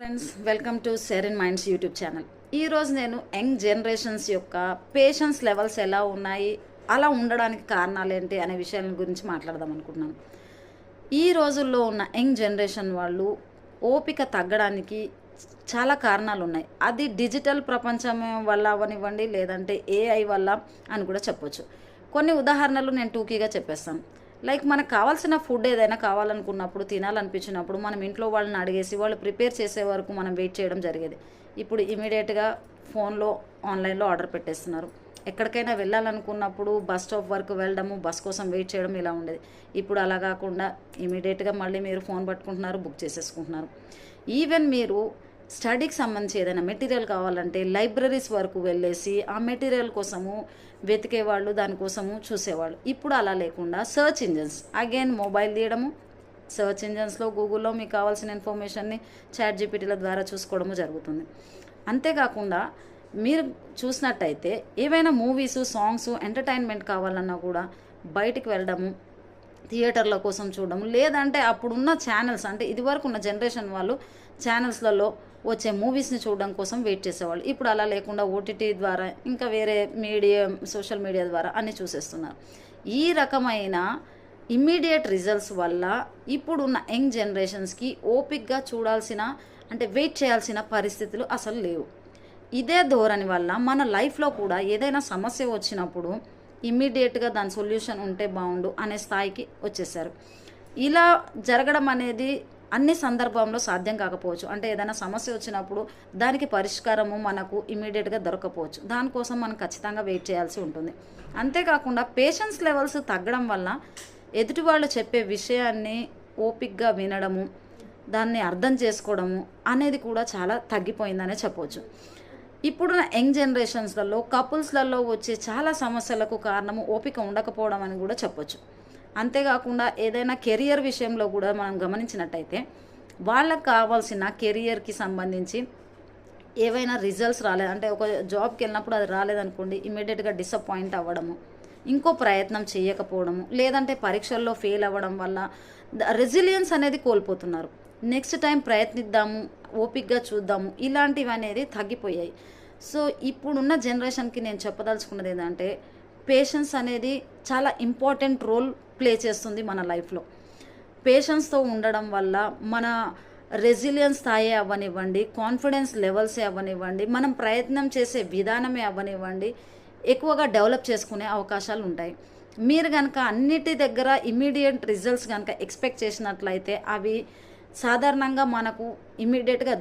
Friends, welcome to serene minds YouTube channel. ఈరోజు నేను young generations యొక్క పేషెన్స్ లెవెల్స్ ఎలా ఉన్నాయి, అలా ఉండడానికి కారణాలు ఏంటి అనే విషయాల గురించి మాట్లాడదాం అనుకుంటున్నాను. ఈ రోజుల్లో ఉన్న యంగ్ జనరేషన్ వాళ్ళు ఓపిక తగ్గడానికి చాలా కారణాలు ఉన్నాయి. అది డిజిటల్ ప్రపంచం వల్ల అవనివ్వండి, లేదంటే ఏఐ వల్ల అని కూడా చెప్పొచ్చు. కొన్ని ఉదాహరణలు నేను టూకీగా చెప్పేస్తాను. లైక్ మనకు కావాల్సిన ఫుడ్ ఏదైనా కావాలనుకున్నప్పుడు, తినాలనిపించినప్పుడు మనం ఇంట్లో వాళ్ళని అడిగేసి వాళ్ళు ప్రిపేర్ చేసే వరకు మనం వెయిట్ చేయడం జరిగేది. ఇప్పుడు ఇమీడియట్గా ఫోన్లో ఆన్లైన్లో ఆర్డర్ పెట్టేస్తున్నారు. ఎక్కడికైనా వెళ్ళాలనుకున్నప్పుడు బస్ స్టాప్ వరకు వెళ్ళడము, బస్ కోసం వెయిట్ చేయడం ఇలా ఉండేది. ఇప్పుడు అలా కాకుండా ఇమీడియట్గా మళ్ళీ మీరు ఫోన్ పట్టుకుంటున్నారు, బుక్ చేసేసుకుంటున్నారు. ఈవెన్ మీరు స్టడీకి సంబంధించి ఏదైనా మెటీరియల్ కావాలంటే లైబ్రరీస్ వరకు వెళ్ళేసి ఆ మెటీరియల్ కోసము వెతికేవాళ్ళు, దానికోసము చూసేవాళ్ళు. ఇప్పుడు అలా లేకుండా సర్చ్ ఇంజన్స్, అగైన్ మొబైల్ తీయడము, సర్చ్ ఇంజన్స్లో గూగుల్లో మీకు కావాల్సిన ఇన్ఫర్మేషన్ని చాట్‌జీపీటీల ద్వారా చూసుకోవడము జరుగుతుంది. అంతేకాకుండా మీరు చూసినట్టయితే ఏవైనా మూవీసు, సాంగ్స్, ఎంటర్టైన్మెంట్ కావాలన్నా కూడా బయటికి వెళ్ళడము, థియేటర్ల కోసం చూడడం, లేదంటే అప్పుడున్న ఛానల్స్, అంటే ఇదివరకు ఉన్న జనరేషన్ వాళ్ళు ఛానల్స్లలో వచ్చే మూవీస్ని చూడడం కోసం వెయిట్ చేసేవాళ్ళు. ఇప్పుడు అలా లేకుండా ఓటీటీ ద్వారా, ఇంకా వేరే మీడియా, సోషల్ మీడియా ద్వారా అన్నీ చూసేస్తున్నారు. ఈ రకమైన ఇమ్మీడియట్ రిజల్ట్స్ వల్ల ఇప్పుడున్న యంగ్ జనరేషన్స్కి ఓపిక్గా చూడాల్సిన, అంటే వెయిట్ చేయాల్సిన పరిస్థితులు అసలు లేవు. ఇదే ధోరణి వల్ల మన లైఫ్లో కూడా ఏదైనా సమస్య వచ్చినప్పుడు ఇమ్మీడియట్గా దాని సొల్యూషన్ ఉంటే బాగుండు అనే స్థాయికి వచ్చేసారు. ఇలా జరగడం అనేది అన్ని సందర్భంలో సాధ్యం కాకపోవచ్చు. అంటే ఏదైనా సమస్య వచ్చినప్పుడు దానికి పరిష్కారము మనకు ఇమీడియట్గా దొరకపోవచ్చు. దానికోసం మనం ఖచ్చితంగా వెయిట్ చేయాల్సి ఉంటుంది. అంతేకాకుండా పేషెన్స్ లెవెల్స్ తగ్గడం వల్ల ఎదుటి వాళ్ళు చెప్పే విషయాన్ని ఓపిక్గా వినడము, దాన్ని అర్థం చేసుకోవడము అనేది కూడా చాలా తగ్గిపోయిందనే చెప్పవచ్చు. ఇప్పుడున్న యంగ్ జనరేషన్స్లలో కపుల్స్లలో వచ్చే చాలా సమస్యలకు కారణము ఓపిక ఉండకపోవడం అని కూడా చెప్పొచ్చు. అంతేకాకుండా ఏదైనా కెరియర్ విషయంలో కూడా మనం గమనించినట్టయితే వాళ్ళకు కావాల్సిన కెరియర్కి సంబంధించి ఏవైనా రిజల్ట్స్ రాలేదు, అంటే ఒక జాబ్కి వెళ్ళినప్పుడు అది రాలేదనుకోండి, ఇమీడియట్గా డిసప్పాయింట్ అవ్వడము, ఇంకో ప్రయత్నం చేయకపోవడము, లేదంటే పరీక్షల్లో ఫెయిల్ అవ్వడం వల్ల రెసిలియన్స్ అనేది కోల్పోతున్నారు. నెక్స్ట్ టైం ప్రయత్నిద్దాము, ఓపిక్గా చూద్దాము, ఇలాంటివి అనేది తగ్గిపోయాయి. సో ఇప్పుడున్న జనరేషన్కి నేను చెప్పదలుచుకున్నది ఏంటంటే పేషెన్స్ అనేది చాలా ఇంపార్టెంట్ రోల్ ప్లే చేస్తుంది మన లైఫ్లో. పేషెన్స్తో ఉండడం వల్ల మన రెసిలియన్స్ స్థాయి అవ్వనివ్వండి, కాన్ఫిడెన్స్ లెవెల్సే అవ్వనివ్వండి, మనం ప్రయత్నం చేసే విధానమే అవ్వనివ్వండి, ఎక్కువగా డెవలప్ చేసుకునే అవకాశాలు ఉంటాయి. మీరు కనుక అన్నిటి దగ్గర ఇమ్మీడియట్ రిజల్ట్స్ కనుక ఎక్స్పెక్ట్ చేసినట్లయితే అవి సాధారణంగా మనకు ఇమ్మీడియట్గా